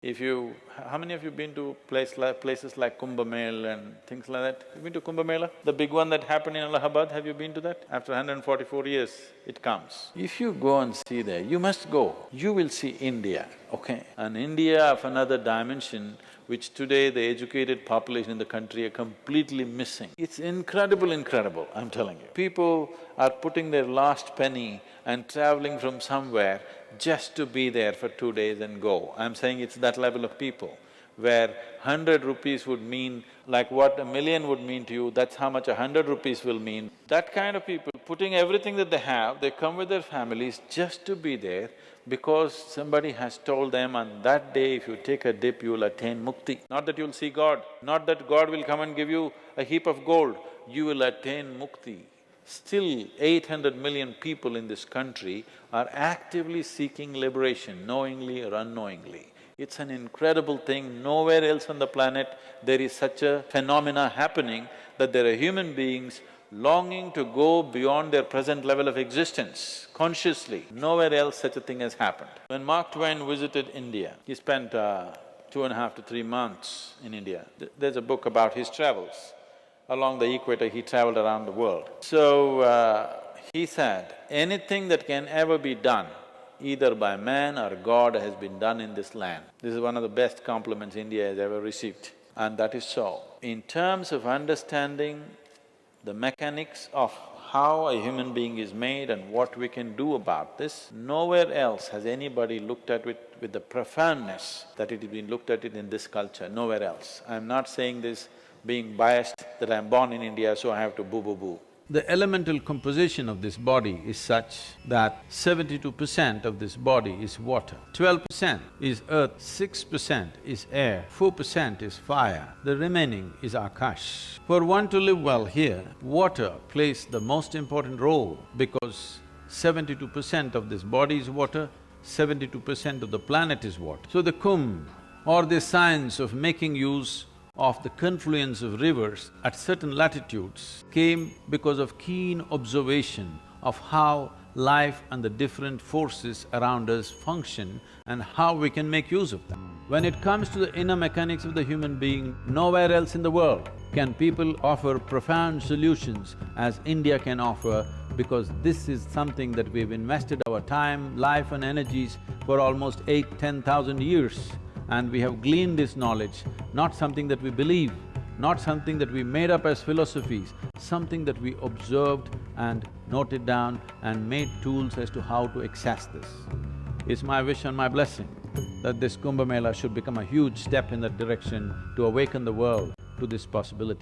How many of you been to places like Kumbh Mela and things like that? You been to Kumbh Mela? The big one that happened in Allahabad, have you been to that? After 144 years, it comes. If you go and see there, you must go. You will see India, okay? An India of another dimension, which today the educated population in the country are completely missing. It's incredible, I'm telling you. People are putting their last penny and traveling from somewhere just to be there for 2 days and go. I'm saying it's that level of people, where 100 rupees would mean like what a million would mean to you, that's how much 100 rupees will mean. That kind of people, putting everything that they have, they come with their families just to be there because somebody has told them on that day if you take a dip, you will attain mukti. Not that you'll see God, not that God will come and give you a heap of gold, you will attain mukti. Still, 800 million people in this country are actively seeking liberation, knowingly or unknowingly. It's an incredible thing, nowhere else on the planet there is such a phenomena happening that there are human beings longing to go beyond their present level of existence, consciously. Nowhere else such a thing has happened. When Mark Twain visited India, he spent 2.5 to 3 months in India. There's a book about his travels. Along the equator, he traveled around the world. So, he said, anything that can ever be done, either by man or God, has been done in this land. This is one of the best compliments India has ever received, and that is so. In terms of understanding the mechanics of how a human being is made and what we can do about this, nowhere else has anybody looked at it with the profoundness that it has been looked at it in this culture, nowhere else. I'm not saying this being biased that I'm born in India, so I have to boo-boo-boo. The elemental composition of this body is such that 72% of this body is water, 12% is earth, 6% is air, 4% is fire, the remaining is akash. For one to live well here, water plays the most important role because 72% of this body is water, 72% of the planet is water. So the Kumbh, or the science of making use of the confluence of rivers at certain latitudes, came because of keen observation of how life and the different forces around us function and how we can make use of them. When it comes to the inner mechanics of the human being, nowhere else in the world can people offer profound solutions as India can offer, because this is something that we've invested our time, life and energies for almost 8,000–10,000 years. And we have gleaned this knowledge, not something that we believe, not something that we made up as philosophies, something that we observed and noted down and made tools as to how to access this. It's my wish and my blessing that this Kumbh Mela should become a huge step in that direction to awaken the world to this possibility.